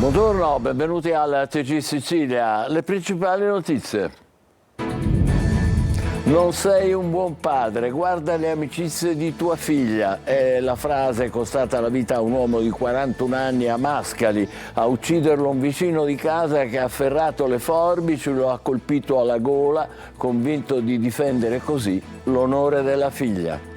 Buongiorno, benvenuti al TG Sicilia. Le principali notizie. Non sei un buon padre, guarda le amicizie di tua figlia. È la frase costata la vita a un uomo di 41 anni a Mascali. A ucciderlo un vicino di casa che ha afferrato le forbici, lo ha colpito alla gola, convinto di difendere così l'onore della figlia.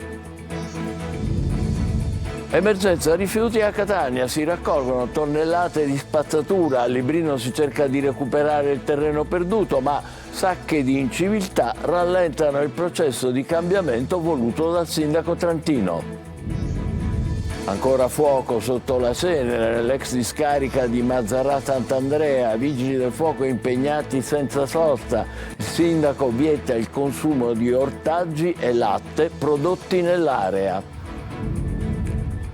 Emergenza rifiuti a Catania, si raccolgono tonnellate di spazzatura, a Librino si cerca di recuperare il terreno perduto, ma sacche di inciviltà rallentano il processo di cambiamento voluto dal sindaco trentino. Ancora fuoco sotto la cenere nell'ex discarica di Mazzarà Sant'Andrea, vigili del fuoco impegnati senza sosta. Il sindaco vieta il consumo di ortaggi e latte prodotti nell'area.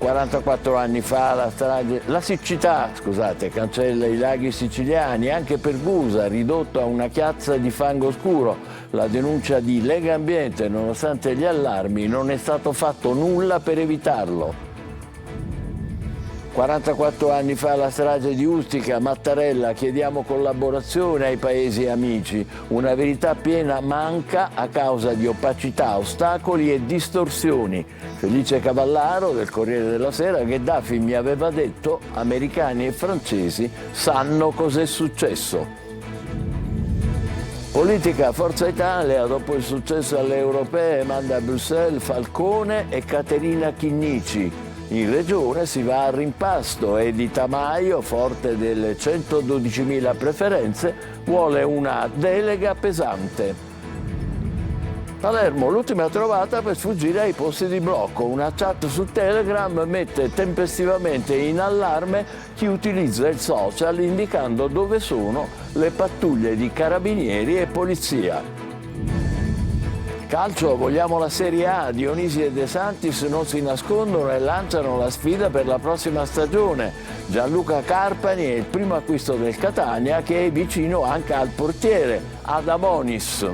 44 anni fa la siccità cancella i laghi siciliani, anche Pergusa ridotto a una chiazza di fango scuro. La denuncia di Lega Ambiente, nonostante gli allarmi, non è stato fatto nulla per evitarlo. 44 anni fa la strage di Ustica, Mattarella, chiediamo collaborazione ai paesi amici. Una verità piena manca a causa di opacità, ostacoli e distorsioni. Felice Cavallaro del Corriere della Sera: Gheddafi mi aveva detto americani e francesi sanno cos'è successo. Politica, Forza Italia, dopo il successo alle europee, manda a Bruxelles Falcone e Caterina Chinnici. In regione si va al rimpasto e Di Tamaio, forte delle 112.000 preferenze, vuole una delega pesante. Palermo, l'ultima trovata per sfuggire ai posti di blocco. Una chat su Telegram mette tempestivamente in allarme chi utilizza il social indicando dove sono le pattuglie di carabinieri e polizia. Calcio, vogliamo la Serie A. Dionisi e De Santis non si nascondono e lanciano la sfida per la prossima stagione. Gianluca Carpani è il primo acquisto del Catania, che è vicino anche al portiere Adamonis.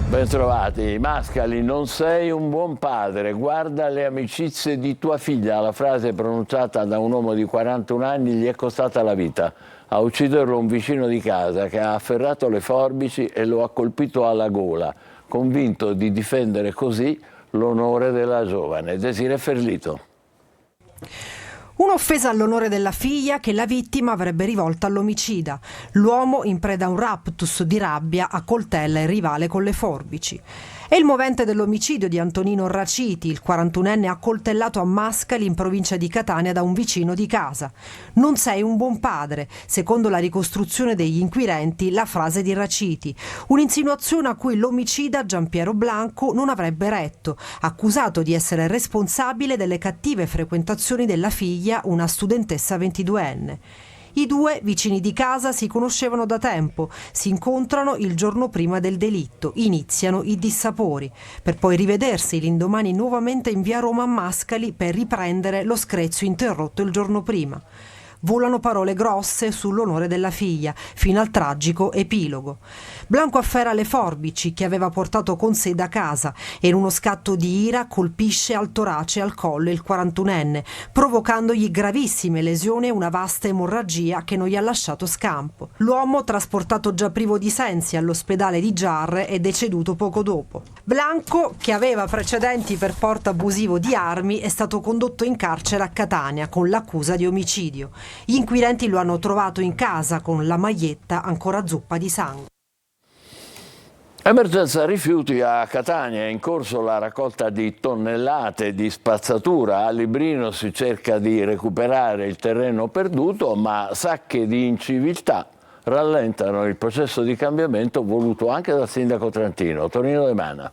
Bentrovati. Mascali, non sei un buon padre, guarda le amicizie di tua figlia. La frase pronunciata da un uomo di 41 anni gli è costata la vita. A ucciderlo un vicino di casa che ha afferrato le forbici e lo ha colpito alla gola, convinto di difendere così l'onore della giovane. Desiree Ferlito. Un'offesa all'onore della figlia che la vittima avrebbe rivolta all'omicida. L'uomo, in preda a un raptus di rabbia, accoltella il rivale con le forbici. È il movente dell'omicidio di Antonino Raciti, il 41enne accoltellato a Mascali in provincia di Catania da un vicino di casa. Non sei un buon padre, secondo la ricostruzione degli inquirenti, la frase di Raciti. Un'insinuazione a cui l'omicida Giampiero Blanco non avrebbe retto, accusato di essere responsabile delle cattive frequentazioni della figlia, una studentessa 22enne. I due, vicini di casa, si conoscevano da tempo, si incontrano il giorno prima del delitto, iniziano i dissapori, per poi rivedersi l'indomani nuovamente in via Roma a Mascali per riprendere lo screzio interrotto il giorno prima. Volano parole grosse sull'onore della figlia, fino al tragico epilogo. Blanco afferra le forbici che aveva portato con sé da casa e in uno scatto di ira colpisce al torace e al collo il 41enne, provocandogli gravissime lesioni e una vasta emorragia che non gli ha lasciato scampo. L'uomo, trasportato già privo di sensi all'ospedale di Giarre, è deceduto poco dopo. Blanco, che aveva precedenti per porto abusivo di armi, è stato condotto in carcere a Catania con l'accusa di omicidio. Gli inquirenti lo hanno trovato in casa con la maglietta ancora zuppa di sangue. Emergenza rifiuti a Catania, è in corso la raccolta di tonnellate di spazzatura. A Librino si cerca di recuperare il terreno perduto, ma sacche di inciviltà rallentano il processo di cambiamento voluto anche dal sindaco trentino, Tonino De Mana.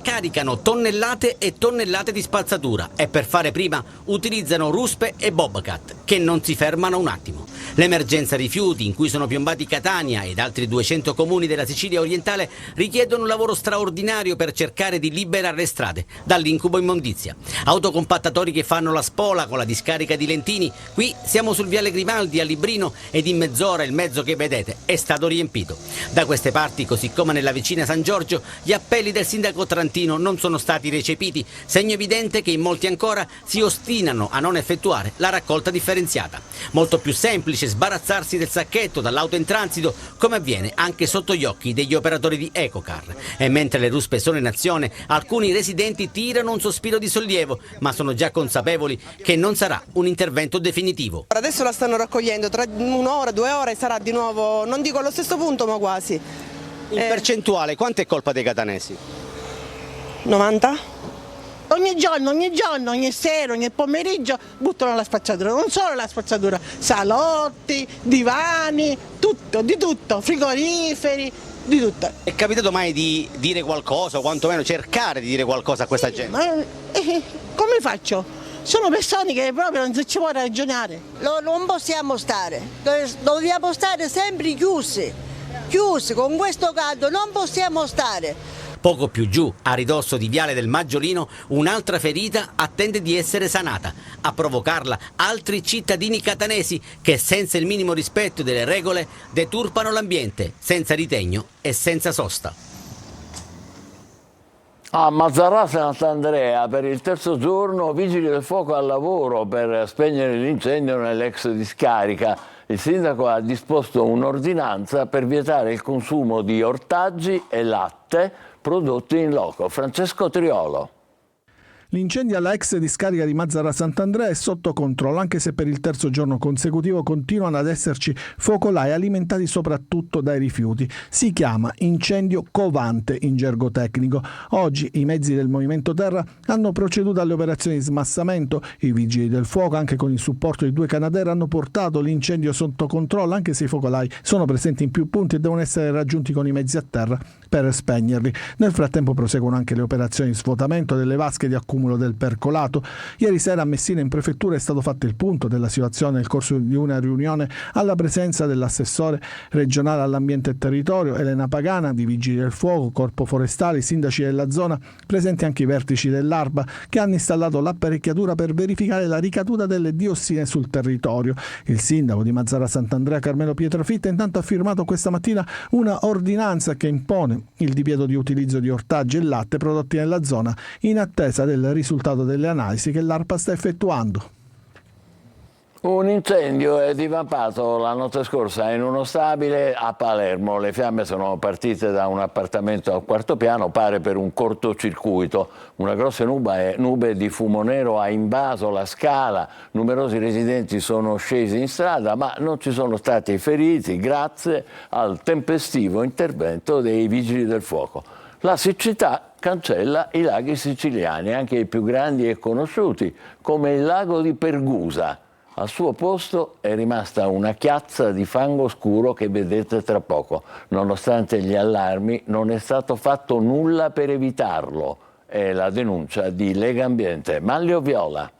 Caricano tonnellate e tonnellate di spazzatura e per fare prima utilizzano ruspe e bobcat che non si fermano un attimo. L'emergenza rifiuti, in cui sono piombati Catania ed altri 200 comuni della Sicilia orientale, richiedono un lavoro straordinario per cercare di liberare le strade dall'incubo immondizia. Autocompattatori che fanno la spola con la discarica di Lentini. Qui siamo sul viale Grimaldi a Librino ed in mezz'ora il mezzo che vedete è stato riempito. Da queste parti, così come nella vicina San Giorgio, gli appelli del sindaco Trantino non sono stati recepiti, segno evidente che in molti ancora si ostinano a non effettuare la raccolta differenziata. Molto più semplice sbarazzarsi del sacchetto dall'auto in transito, come avviene anche sotto gli occhi degli operatori di Ecocar. E mentre le ruspe sono in azione, alcuni residenti tirano un sospiro di sollievo, ma sono già consapevoli che non sarà un intervento definitivo. Adesso la stanno raccogliendo, tra un'ora, 2 ore sarà di nuovo, non dico allo stesso punto, ma quasi. In percentuale, quanto è colpa dei catanesi? 90? Ogni giorno, ogni sera, ogni pomeriggio buttano la spazzatura, non solo la spazzatura, salotti, divani, tutto, di tutto, frigoriferi, di tutto. È capitato mai di dire qualcosa o quantomeno cercare di dire qualcosa a questa gente? Ma come faccio? Sono persone che proprio non ci può ragionare. Non possiamo stare, dobbiamo stare sempre chiusi, con questo caldo non possiamo stare. Poco più giù, a ridosso di Viale del Maggiolino, un'altra ferita attende di essere sanata. A provocarla altri cittadini catanesi che, senza il minimo rispetto delle regole, deturpano l'ambiente, senza ritegno e senza sosta. A Mazzarà Sant'Andrea per il terzo giorno vigili del fuoco al lavoro per spegnere l'incendio nell'ex discarica. Il sindaco ha disposto un'ordinanza per vietare il consumo di ortaggi e latte prodotti in loco. Francesco Triolo. L'incendio alla ex discarica di Mazzarà Sant'Andrea è sotto controllo, anche se per il terzo giorno consecutivo continuano ad esserci focolai alimentati soprattutto dai rifiuti. Si chiama incendio covante in gergo tecnico. Oggi i mezzi del Movimento Terra hanno proceduto alle operazioni di smassamento. I vigili del fuoco, anche con il supporto di 2 Canadair, hanno portato l'incendio sotto controllo, anche se i focolai sono presenti in più punti e devono essere raggiunti con i mezzi a terra per spegnerli. Nel frattempo proseguono anche le operazioni di svuotamento delle vasche di accumulo del percolato. Ieri sera a Messina in prefettura è stato fatto il punto della situazione nel corso di una riunione alla presenza dell'assessore regionale all'ambiente e territorio Elena Pagana, di Vigili del Fuoco, Corpo Forestale, sindaci della zona, presenti anche i vertici dell'ARPA che hanno installato l'apparecchiatura per verificare la ricaduta delle diossine sul territorio. Il sindaco di Mazzarà Sant'Andrea Carmelo Pietrafitta intanto ha firmato questa mattina una ordinanza che impone il divieto di utilizzo di ortaggi e latte prodotti nella zona in attesa del risultato delle analisi che l'ARPA sta effettuando. Un incendio è divampato la notte scorsa in uno stabile a Palermo. Le fiamme sono partite da un appartamento al 4º piano, pare per un cortocircuito. Una grossa nube di fumo nero ha invaso la scala. Numerosi residenti sono scesi in strada, ma non ci sono stati feriti grazie al tempestivo intervento dei vigili del fuoco. La siccità cancella i laghi siciliani, anche i più grandi e conosciuti, come il lago di Pergusa. Al suo posto è rimasta una chiazza di fango scuro che vedete tra poco. Nonostante gli allarmi, non è stato fatto nulla per evitarlo. È la denuncia di Legambiente. Manlio Viola.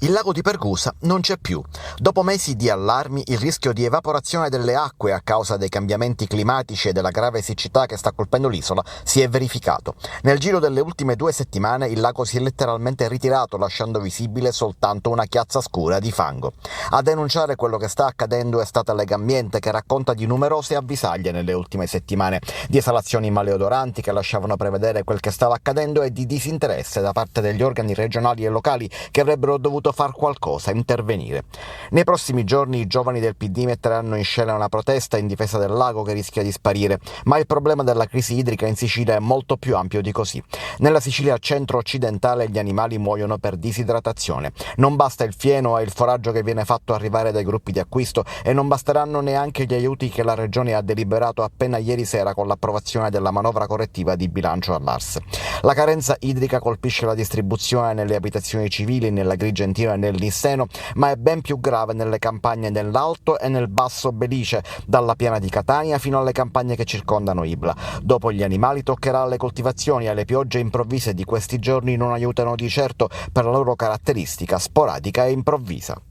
Il lago di Pergusa non c'è più. Dopo mesi di allarmi, il rischio di evaporazione delle acque a causa dei cambiamenti climatici e della grave siccità che sta colpendo l'isola si è verificato. Nel giro delle ultime 2 settimane il lago si è letteralmente ritirato, lasciando visibile soltanto una chiazza scura di fango. A denunciare quello che sta accadendo è stata Legambiente, che racconta di numerose avvisaglie nelle ultime settimane, di esalazioni maleodoranti che lasciavano prevedere quel che stava accadendo e di disinteresse da parte degli organi regionali e locali che avrebbero dovuto far qualcosa, intervenire. Nei prossimi giorni i giovani del PD metteranno in scena una protesta in difesa del lago che rischia di sparire, ma il problema della crisi idrica in Sicilia è molto più ampio di così. Nella Sicilia centro-occidentale gli animali muoiono per disidratazione. Non basta il fieno e il foraggio che viene fatto arrivare dai gruppi di acquisto e non basteranno neanche gli aiuti che la Regione ha deliberato appena ieri sera con l'approvazione della manovra correttiva di bilancio all'ARS. La carenza idrica colpisce la distribuzione nelle abitazioni civili, nella Agrigentino e nel Lisseno, ma è ben più grave nelle campagne nell'Alto e nel Basso Belice, dalla piana di Catania fino alle campagne che circondano Ibla. Dopo gli animali toccherà alle coltivazioni e le piogge improvvise di questi giorni non aiutano di certo per la loro caratteristica sporadica e improvvisa.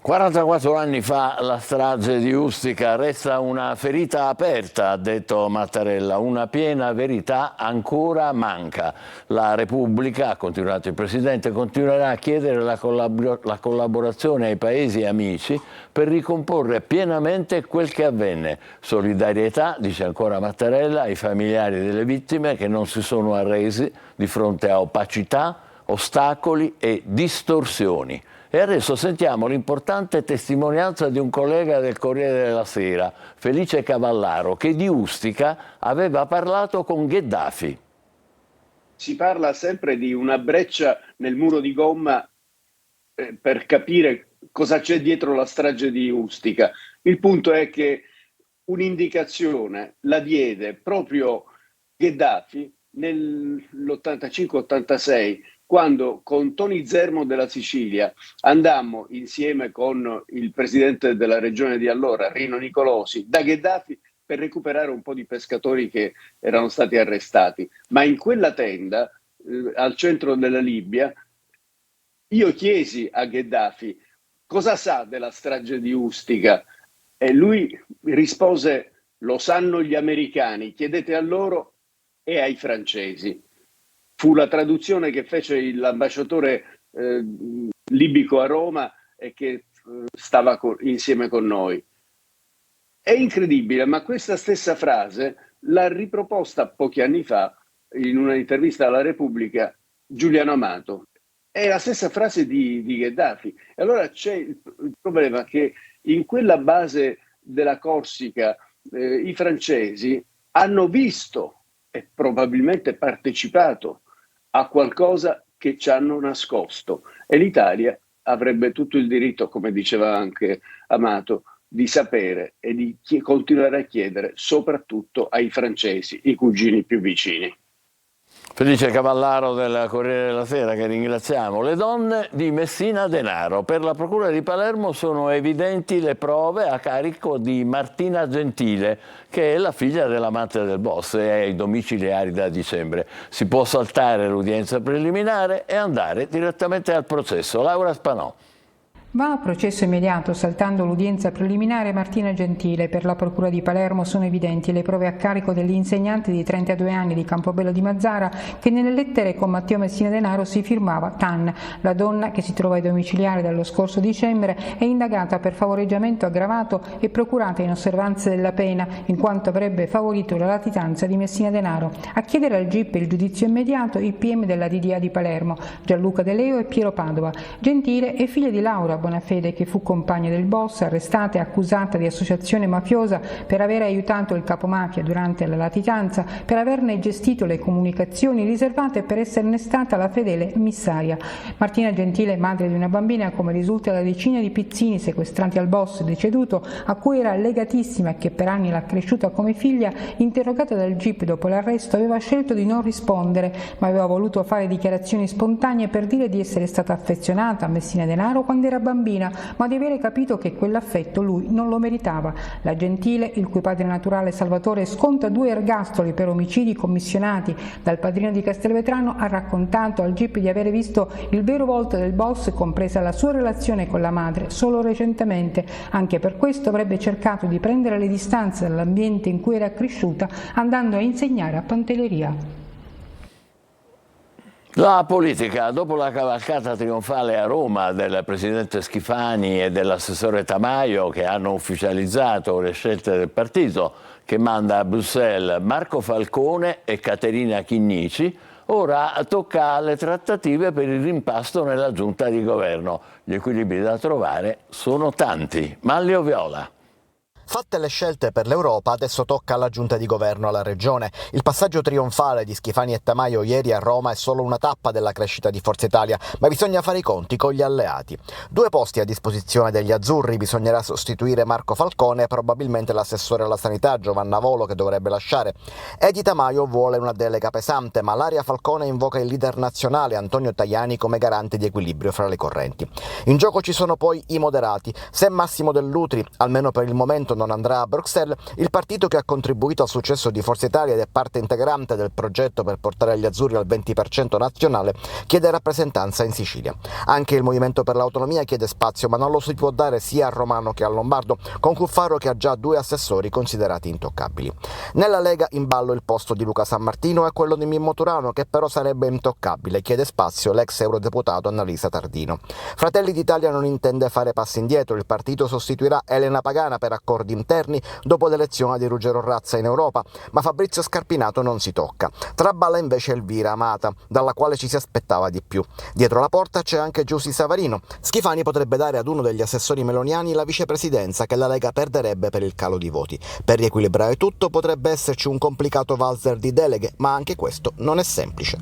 44 anni fa la strage di Ustica, resta una ferita aperta, ha detto Mattarella, una piena verità ancora manca. La Repubblica, ha continuato il Presidente, continuerà a chiedere la collaborazione ai paesi amici per ricomporre pienamente quel che avvenne. Solidarietà, dice ancora Mattarella, ai familiari delle vittime che non si sono arresi di fronte a opacità, ostacoli e distorsioni. E adesso sentiamo l'importante testimonianza di un collega del Corriere della Sera, Felice Cavallaro, che di Ustica aveva parlato con Gheddafi. Si parla sempre di una breccia nel muro di gomma per capire cosa c'è dietro la strage di Ustica. Il punto è che un'indicazione la diede proprio Gheddafi nell'85-86, quando con Tony Zermo della Sicilia andammo insieme con il presidente della regione di allora, Rino Nicolosi, da Gheddafi per recuperare un po' di pescatori che erano stati arrestati. Ma in quella tenda, al centro della Libia, io chiesi a Gheddafi cosa sa della strage di Ustica e lui rispose: lo sanno gli americani, chiedete a loro e ai francesi. Fu la traduzione che fece l'ambasciatore libico a Roma e che stava insieme con noi. È incredibile, ma questa stessa frase l'ha riproposta pochi anni fa in una intervista alla Repubblica Giuliano Amato. È la stessa frase di Gheddafi. E allora c'è il problema che in quella base della Corsica i francesi hanno visto e probabilmente partecipato a qualcosa che ci hanno nascosto, e l'Italia avrebbe tutto il diritto, come diceva anche Amato, di sapere e di continuare a chiedere, soprattutto ai francesi, i cugini più vicini. Felice Cavallaro del Corriere della Sera, che ringraziamo. Le donne di Messina Denaro. Per la Procura di Palermo sono evidenti le prove a carico di Martina Gentile, che è la figlia dell'amante del boss e è ai domiciliari da dicembre. Si può saltare l'udienza preliminare e andare direttamente al processo. Laura Spanò. Va a processo immediato, saltando l'udienza preliminare, Martina Gentile. Per la Procura di Palermo sono evidenti le prove a carico dell'insegnante di 32 anni di Campobello di Mazara, che nelle lettere con Matteo Messina Denaro si firmava Tan. La donna, che si trova ai domiciliari dallo scorso dicembre, è indagata per favoreggiamento aggravato e procurata in osservanza della pena, in quanto avrebbe favorito la latitanza di Messina Denaro. A chiedere al GIP il giudizio immediato i PM della DDA di Palermo, Gianluca De Leo e Piero Padova. Gentile è figlia di Laura Bonafede, che fu compagna del boss, arrestata e accusata di associazione mafiosa per aver aiutato il capomafia durante la latitanza, per averne gestito le comunicazioni riservate e per esserne stata la fedele emissaria. Martina Gentile è madre di una bambina, come risulta da decine di pizzini sequestrati al boss deceduto, a cui era legatissima e che per anni l'ha cresciuta come figlia. Interrogata dal GIP dopo l'arresto, aveva scelto di non rispondere, ma aveva voluto fare dichiarazioni spontanee per dire di essere stata affezionata a Messina Denaro quando era bambina, ma di avere capito che quell'affetto lui non lo meritava. La Gentile, il cui padre naturale Salvatore sconta 2 ergastoli per omicidi commissionati dal padrino di Castelvetrano, ha raccontato al GIP di avere visto il vero volto del boss, compresa la sua relazione con la madre, solo recentemente. Anche per questo avrebbe cercato di prendere le distanze dall'ambiente in cui era cresciuta, andando a insegnare a Pantelleria. La politica, dopo la cavalcata trionfale a Roma del presidente Schifani e dell'assessore Tamaio, che hanno ufficializzato le scelte del partito che manda a Bruxelles Marco Falcone e Caterina Chinnici, ora tocca alle trattative per il rimpasto nella giunta di governo. Gli equilibri da trovare sono tanti. Manlio Viola. Fatte le scelte per l'Europa, adesso tocca alla giunta di governo alla regione. Il passaggio trionfale di Schifani e Tamaio ieri a Roma è solo una tappa della crescita di Forza Italia, ma bisogna fare i conti con gli alleati. 2 posti a disposizione degli azzurri, bisognerà sostituire Marco Falcone e probabilmente l'assessore alla sanità Giovanna Volo, che dovrebbe lasciare. Edi Tamaio vuole una delega pesante, ma l'aria Falcone invoca il leader nazionale Antonio Tajani come garante di equilibrio fra le correnti. In gioco ci sono poi i moderati. Se Massimo Dell'Utri, almeno per il momento, non andrà a Bruxelles, il partito che ha contribuito al successo di Forza Italia ed è parte integrante del progetto per portare gli azzurri al 20% nazionale, chiede rappresentanza in Sicilia. Anche il Movimento per l'Autonomia chiede spazio, ma non lo si può dare sia a Romano che a Lombardo, con Cuffaro che ha già 2 assessori considerati intoccabili. Nella Lega in ballo il posto di Luca Sammartino e quello di Mimmo Turano, che però sarebbe intoccabile, chiede spazio l'ex eurodeputato Annalisa Tardino. Fratelli d'Italia non intende fare passi indietro, il partito sostituirà Elena Pagana per accordi interni dopo l'elezione di Ruggero Razza in Europa, ma Fabrizio Scarpinato non si tocca. Traballa invece Elvira Amata, dalla quale ci si aspettava di più. Dietro la porta c'è anche Giussi Savarino. Schifani potrebbe dare ad uno degli assessori meloniani la vicepresidenza che la Lega perderebbe per il calo di voti. Per riequilibrare tutto potrebbe esserci un complicato valzer di deleghe, ma anche questo non è semplice.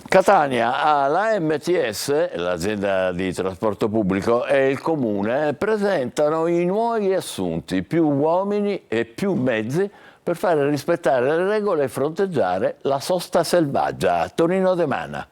Catania, la MTS, l'azienda di trasporto pubblico, e il comune presentano i nuovi assunti, più uomini e più mezzi per fare rispettare le regole e fronteggiare la sosta selvaggia. Tonino De Mana.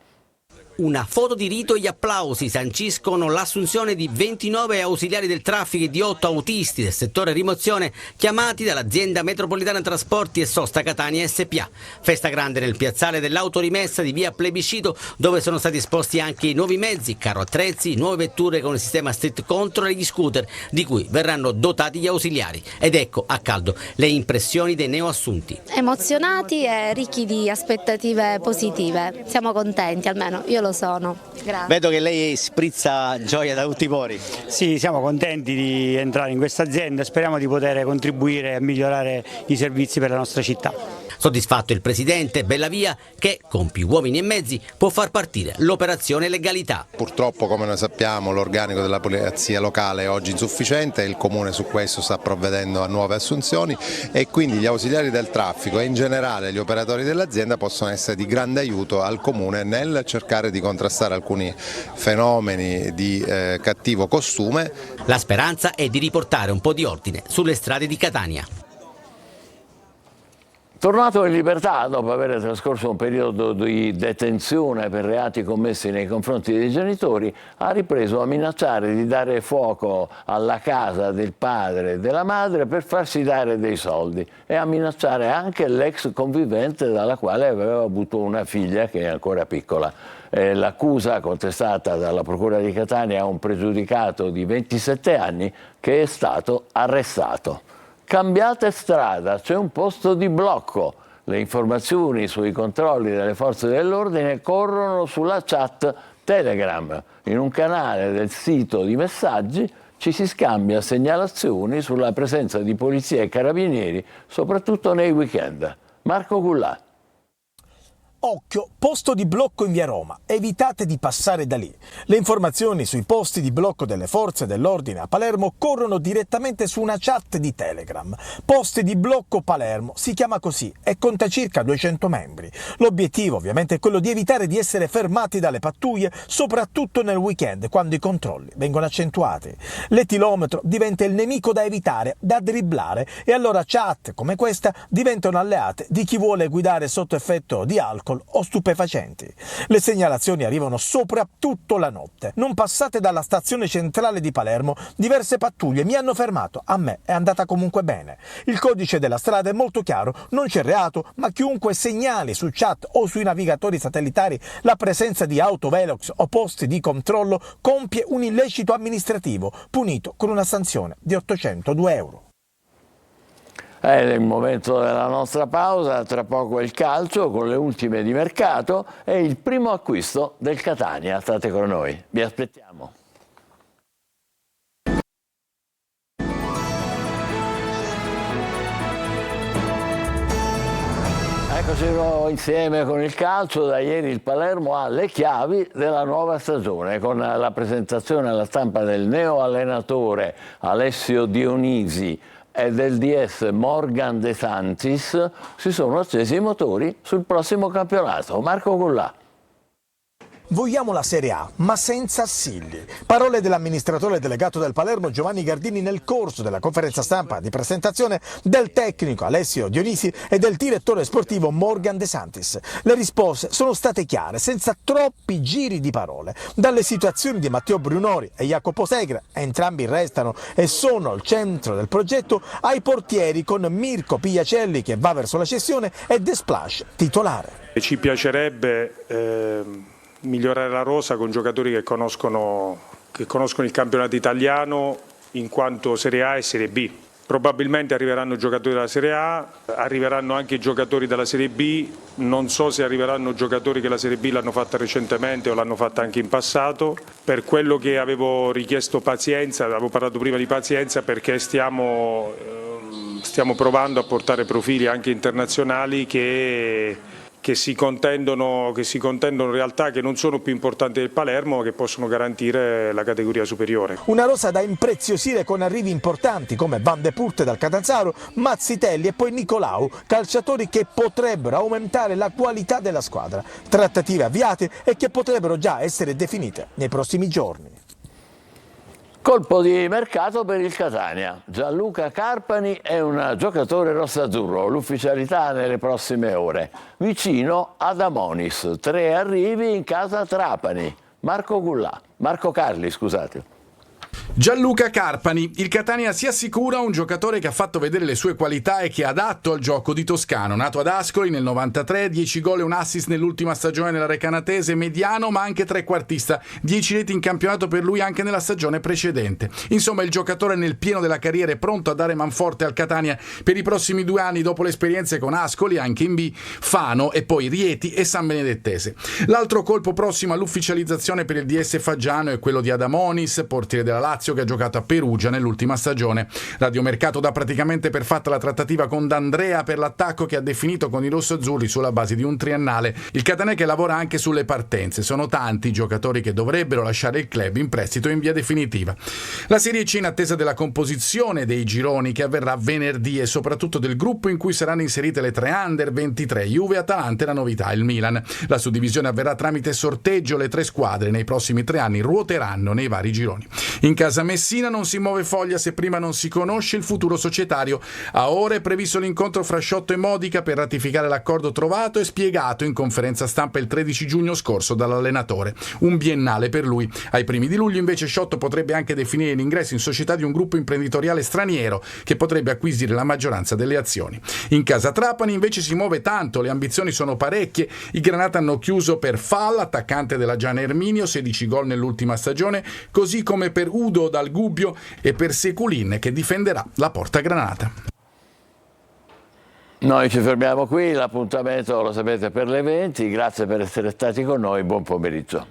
Una foto di rito e gli applausi sanciscono l'assunzione di 29 ausiliari del traffico e di 8 autisti del settore rimozione chiamati dall'azienda metropolitana trasporti e sosta Catania SPA. Festa grande nel piazzale dell'autorimessa di via Plebiscito, dove sono stati esposti anche i nuovi mezzi, carro attrezzi, nuove vetture con il sistema Street Control e gli scooter di cui verranno dotati gli ausiliari. Ed ecco a caldo le impressioni dei neoassunti. Emozionati e ricchi di aspettative positive. Siamo contenti, almeno io lo sono. Grazie. Vedo che lei sprizza gioia da tutti i pori. Sì, siamo contenti di entrare in questa azienda e speriamo di poter contribuire a migliorare i servizi per la nostra città. Soddisfatto il presidente Bellavia che con più uomini e mezzi può far partire l'operazione legalità. Purtroppo, come noi sappiamo, l'organico della polizia locale è oggi insufficiente, il comune su questo sta provvedendo a nuove assunzioni e quindi gli ausiliari del traffico e in generale gli operatori dell'azienda possono essere di grande aiuto al comune nel cercare di contrastare alcuni fenomeni di cattivo costume. La speranza è di riportare un po' di ordine sulle strade di Catania. Tornato in libertà dopo aver trascorso un periodo di detenzione per reati commessi nei confronti dei genitori, ha ripreso a minacciare di dare fuoco alla casa del padre e della madre per farsi dare dei soldi e a minacciare anche l'ex convivente dalla quale aveva avuto una figlia che è ancora piccola. L'accusa contestata dalla Procura di Catania a un pregiudicato di 27 anni che è stato arrestato. Cambiate strada, c'è un posto di blocco. Le informazioni sui controlli delle forze dell'ordine corrono sulla chat Telegram. In un canale del sito di messaggi ci si scambia segnalazioni sulla presenza di polizia e carabinieri, soprattutto nei weekend. Marco Gullà. Occhio, posto di blocco in via Roma, evitate di passare da lì. Le informazioni sui posti di blocco delle forze dell'ordine a Palermo corrono direttamente su una chat di Telegram. Posti di blocco Palermo, si chiama così e conta circa 200 membri. L'obiettivo ovviamente è quello di evitare di essere fermati dalle pattuglie, soprattutto nel weekend, quando i controlli vengono accentuati. L'etilometro diventa il nemico da evitare, da dribblare, e allora chat come questa diventano alleate di chi vuole guidare sotto effetto di alcol o stupefacenti. Le segnalazioni arrivano soprattutto la notte. Non passate dalla stazione centrale di Palermo, diverse pattuglie mi hanno fermato, a me è andata comunque bene. Il codice della strada è molto chiaro, non c'è reato, ma chiunque segnali su chat o sui navigatori satellitari la presenza di autovelox o posti di controllo compie un illecito amministrativo, punito con una sanzione di 802 euro. È il momento della nostra pausa, tra poco il calcio con le ultime di mercato e il primo acquisto del Catania. State con noi, vi aspettiamo. Eccoci insieme con il calcio. Da ieri il Palermo ha le chiavi della nuova stagione con la presentazione alla stampa del neo allenatore Alessio Dionisi e del DS Morgan De Santis. Si sono accesi i motori sul prossimo campionato. Marco Gullà. vogliamo la Serie A, ma senza Assilli. Parole dell'amministratore delegato del Palermo Giovanni Gardini nel corso della conferenza stampa di presentazione del tecnico Alessio Dionisi e del direttore sportivo Morgan De Santis. Le risposte sono state chiare, senza troppi giri di parole. Dalle situazioni di Matteo Brunori e Jacopo Segre, entrambi restano e sono al centro del progetto, ai portieri con Mirko Pigliacelli che va verso la cessione e The Splash titolare. Ci piacerebbe migliorare la rosa con giocatori che conoscono il campionato italiano in quanto Serie A e Serie B. Probabilmente arriveranno giocatori della Serie A, arriveranno anche giocatori della Serie B, non so se arriveranno giocatori che la Serie B l'hanno fatta recentemente o l'hanno fatta anche in passato. Per quello che avevo richiesto pazienza, avevo parlato prima di pazienza perché stiamo provando a portare profili anche internazionali che si contendono in realtà che non sono più importanti del Palermo ma che possono garantire la categoria superiore. Una rosa da impreziosire con arrivi importanti come Van de Purte dal Catanzaro, Mazzitelli e poi Nicolau, calciatori che potrebbero aumentare la qualità della squadra. Trattative avviate e che potrebbero già essere definite nei prossimi giorni. Colpo di mercato per il Catania. Gianluca Carpani è un giocatore rossazzurro, l'ufficialità nelle prossime ore. Vicino ad Amonis, 3 arrivi in casa Trapani. Marco Carli, scusate. Gianluca Carpani, il Catania si assicura un giocatore che ha fatto vedere le sue qualità e che è adatto al gioco di Toscano. Nato ad Ascoli nel 93, 10 gol e un assist nell'ultima stagione nella Recanatese, mediano ma anche trequartista, 10 reti in campionato per lui anche nella stagione precedente. Insomma, il giocatore nel pieno della carriera è pronto a dare manforte al Catania per i prossimi 2 anni dopo le esperienze con Ascoli, anche in B, Fano e poi Rieti e San Benedettese. L'altro colpo prossimo all'ufficializzazione per il DS Faggiano è quello di Adamonis, portiere della Lazio che ha giocato a Perugia nell'ultima stagione. Radiomercato dà praticamente per fatta la trattativa con D'Andrea per l'attacco che ha definito con i rossoazzurri sulla base di un triennale. Il Catania che lavora anche sulle partenze. Sono tanti i giocatori che dovrebbero lasciare il club in prestito in via definitiva. La Serie C in attesa della composizione dei gironi che avverrà venerdì e soprattutto del gruppo in cui saranno inserite le 3 under 23, Juve, Atalanta e la novità, il Milan. La suddivisione avverrà tramite sorteggio, le 3 squadre nei prossimi 3 anni ruoteranno nei vari gironi. In casa Messina non si muove foglia se prima non si conosce il futuro societario. A ora è previsto l'incontro fra Sciotto e Modica per ratificare l'accordo trovato e spiegato in conferenza stampa il 13 giugno scorso dall'allenatore. Un biennale per lui. Ai primi di luglio invece Sciotto potrebbe anche definire l'ingresso in società di un gruppo imprenditoriale straniero che potrebbe acquisire la maggioranza delle azioni. In casa Trapani invece si muove tanto, le ambizioni sono parecchie. I Granata hanno chiuso per Fall, attaccante della Giana Erminio, 16 gol nell'ultima stagione, così come per Udo dal Gubbio e per Seculin che difenderà la porta granata. Noi ci fermiamo qui, l'appuntamento lo sapete per le 20, grazie per essere stati con noi, buon pomeriggio.